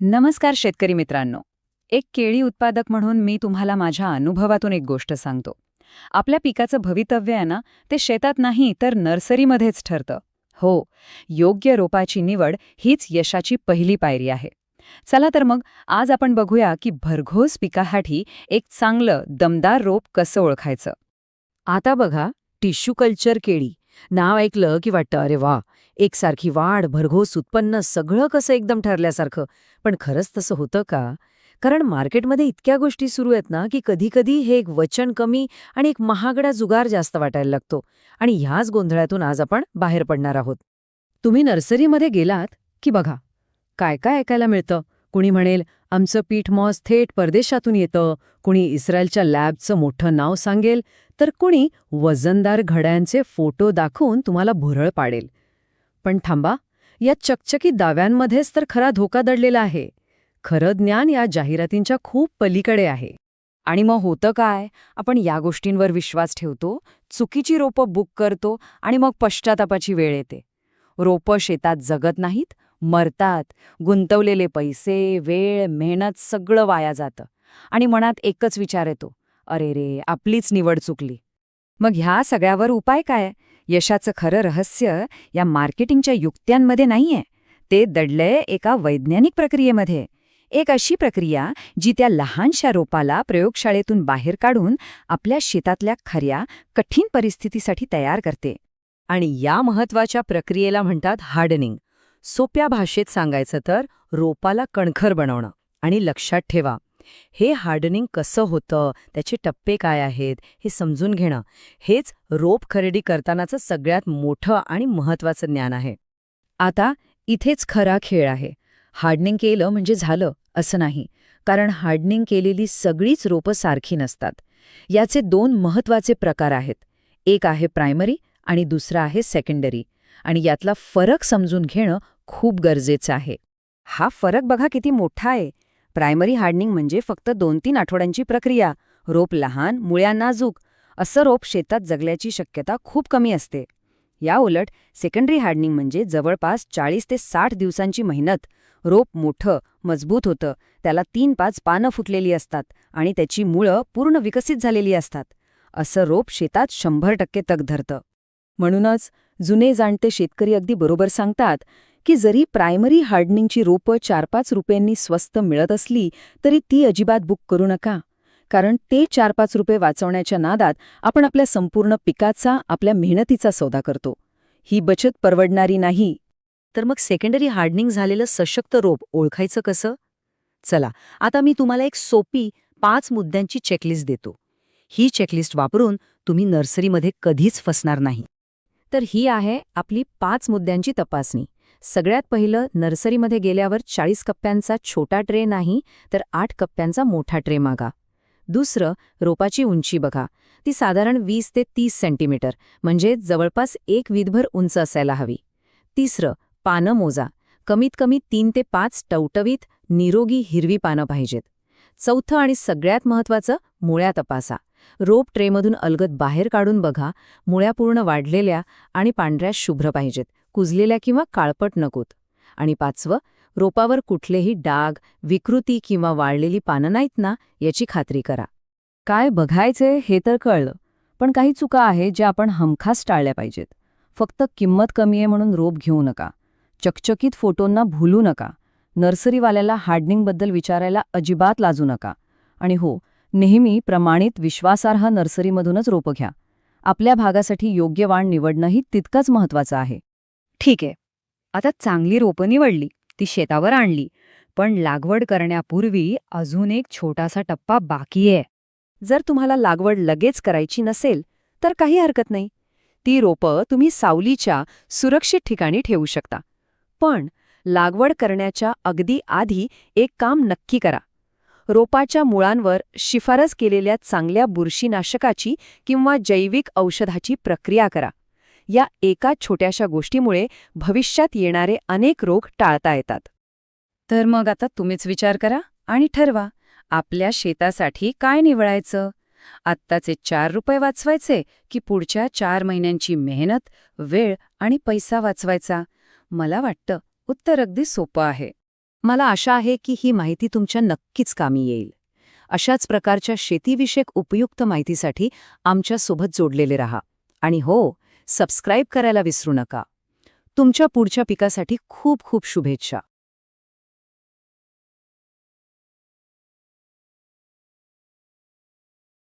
नमस्कार शेतकरी मित्रांनो. एक केळी उत्पादक म्हणून मी तुम्हाला माझ्या अनुभवातून एक गोष्ट सांगतो. आपल्या पिकाचं भवितव्य आहे ना, ते शेतात नाही तर नर्सरीमध्येच ठरतं. हो, योग्य रोपाची निवड हीच यशाची पहिली पायरी आहे. चला तर मग आज आपण बघूया की भरघोस पिकासाठी एक चांगलं दमदार रोप कसं ओळखायचं. आता बघा, टिश्यू कल्चर केळी नाव ऐकलं की वाटतं अरे वा, एकसारखी वाढ, भरघोस उत्पन्न, सगळं कसं एकदम ठरल्यासारखं. पण खरंच तसं होतं का? कारण मार्केटमध्ये इतक्या गोष्टी सुरू आहेत ना, की कधी-कधी हे एक वचन कमी आणि एक महागडा जुगार जास्त वाटायला लागतो. आणि ह्याच गोंधळातून आज आपण बाहेर पडणार आहोत. तुम्ही नर्सरीमध्ये गेलात की बघा, काय काय ऐकायला मिळतं. कुणी म्हणेल आमचं पीठ मॉस थेट परदेशातून येतं, कुणी इस्रायलच्या लॅबचं मोठं नाव सांगेल, तर कुणी वजनदार घड्यांचे फोटो दाखवून तुम्हाला भुरळ पाडेल. पण थांबा, या चकचकीत दाव्यांमध्येच तर खरा धोका दडलेला आहे. खरं ज्ञान या जाहिरातींच्या खूप पलीकडे आहे. आणि मग होतं काय? आपण या गोष्टींवर विश्वास ठेवतो, चुकीची रोपं बुक करतो आणि मग पश्चातापाची वेळ येते. रोपं शेतात जगत नाहीत, मरतात. गुंतवलेले पैसे, वेळ, मेहनत सगळं वाया जातं. आणि मनात एकच विचार येतो, अरे रे, आपलीच निवड चुकली. मग ह्या सगळ्यावर उपाय काय? यशाचं खरं रहस्य या मार्केटिंगच्या युक्त्यांमध्ये नाहीये. ते दडलंय एका वैज्ञानिक प्रक्रियेमध्ये. एक अशी प्रक्रिया जी त्या लहानशा रोपाला प्रयोगशाळेतून बाहेर काढून आपल्या शेतातल्या खऱ्या, कठीण परिस्थितीसाठी तयार करते. आणि या महत्वाच्या प्रक्रियेला म्हणतात हार्डनिंग. सोप्या भाषेत सांगायचं तर रोपाला कणखर बनवणं. आणि लक्षात ठेवा, हे हार्डनिंग कसं होतं, त्याचे टप्पे काय आहेत, हे समजून घेणं, हेच रोप खरेदी करतानाचं सगळ्यात मोठं आणि महत्वाचं ज्ञान आहे. आता इथेच खरा खेळ आहे. हार्डनिंग केलं म्हणजे झालं असं नाही, कारण हार्डनिंग केलेली सगळीच रोपं सारखी नसतात. याचे दोन महत्वाचे प्रकार आहेत. एक आहे प्रायमरी आणि दुसरा आहे सेकंडरी. आणि यातला फरक समजून घेणं खूप गरजेचं आहे. हा फरक बघा किती मोठा आहे. प्रायमरी हार्डनिंग म्हणजे फक्त 2-3 आठवड्यांची प्रक्रिया. रोप लहान, मुळ्या नाजूक. असं रोप शेतात जगल्याची शक्यता खूप कमी असते. या उलट सेकंडरी हार्डनिंग म्हणजे जवळपास 40 ते 60 दिवसांची मेहनत. रोप मोठं, मजबूत होतं, त्याला 3-5 पानं फुटलेली असतात आणि त्याची मुळं पूर्ण विकसित झालेली असतात. असं रोप शेतात 100% तग धरतं. म्हणूनच जुने जाणते शेतकरी अगदी बरोबर सांगतात की जरी प्रायमरी हार्डनिंगची रोपं 4-5 रुपयांनी स्वस्त मिळत असली तरी ती अजिबात बुक करू नका. कारण ते 4-5 रुपये वाचवण्याच्या नादात आपण आपल्या संपूर्ण पिकाचा, आपल्या मेहनतीचा सौदा करतो. ही बचत परवडणारी नाही. तर मग सेकंडरी हार्डनिंग झालेलं सशक्त रोप ओळखायचं कसं? चला, आता मी तुम्हाला एक सोपी 5 मुद्द्यांची चेकलिस्ट देतो. ही चेकलिस्ट वापरून तुम्ही नर्सरीमध्ये कधीच फसणार नाही. तर ही आहे आपली 5 मुद्द्यांची तपासणी. सगळ्यात पहिलं, नर्सरीमध्ये गेल्यावर 40 कप्प्यांचा छोटा ट्रे नाही तर 8 कप्प्यांचा मोठा ट्रे मागा. दुसरं, रोपाची उंची बघा. ती साधारण 20 ते 30 सेंटीमीटर म्हणजे जवळपास एक वीदभर उंच असायला हवी. तिसरं, पानं मोजा. कमीत कमी 3 ते 5 टवटवीत, निरोगी हिरवी पानं पाहिजेत. चौथं आणि सगळ्यात महत्त्वाचं, मुळ्या तपासा. रोप ट्रेमधून अलगद बाहेर काढून बघा. मुळ्या पूर्ण वाढलेल्या आणि पांढऱ्या शुभ्र पाहिजेत, कुजलेल्या किंवा काळपट नकोत. आणि पाचवं, रोपावर कुठलेही डाग, विकृती किंवा वाळलेली पानं नाहीत ना, याची खात्री करा. काय बघायचे हे तर कळलं, पण काही चुका आहेत ज्या आपण हमखास टाळल्या पाहिजेत. फक्त किंमत कमी आहे म्हणून रोप घेऊ नका. चकचकीत फोटोंना भुलू नका. नर्सरीवाल्याला हार्डनिंगबद्दल विचारायला अजिबात लाजू नका. आणि हो, नेहमी प्रमाणित विश्वासार्ह नर्सरीमधूनच रोपं घ्या. आपल्या भागासाठी योग्य वाण निवडणंही तितकंच महत्त्वाचं आहे. ठीक आहे, आता चांगली रोपं निवडली, ती शेतावर आणली, पण लागवड करण्यापूर्वी अजून एक छोटासा टप्पा बाकी आहे. जर तुम्हाला लागवड लगेच करायची नसेल तर काही हरकत नाही. ती रोपं तुम्ही सावलीच्या, सुरक्षित ठिकाणी ठेवू शकता. पण लागवड करण्याच्या अगदी आधी एक काम नक्की करा. रोपाच्या मुळांवर शिफारस केलेल्या चांगल्या बुरशीनाशकाची किंवा जैविक औषधाची प्रक्रिया करा. या एका छोट्याशा गोष्टीमुळे भविष्यात येणारे अनेक रोग टाळता येतात. तर मग आता तुम्हीच विचार करा आणि ठरवा, आपल्या शेतासाठी काय निवडायचं. आत्ताचे 4 रुपये वाचवायचे की पुढच्या 4 महिन्यांची मेहनत, वेळ आणि पैसा वाचवायचा? मला वाटतं उत्तर अगदी सोपं आहे. मला आशा आहे की ही माहिती तुमच्या नक्कीच कामी येईल. अशाच प्रकारच्या शेतीविषयक उपयुक्त माहितीसाठी आमच्यासोबत जोडलेले रहा. आणि हो, सबस्क्राईब करायला विसरू नका. तुमच्या पुढच्या पिकासाठी खूप खूप शुभेच्छा.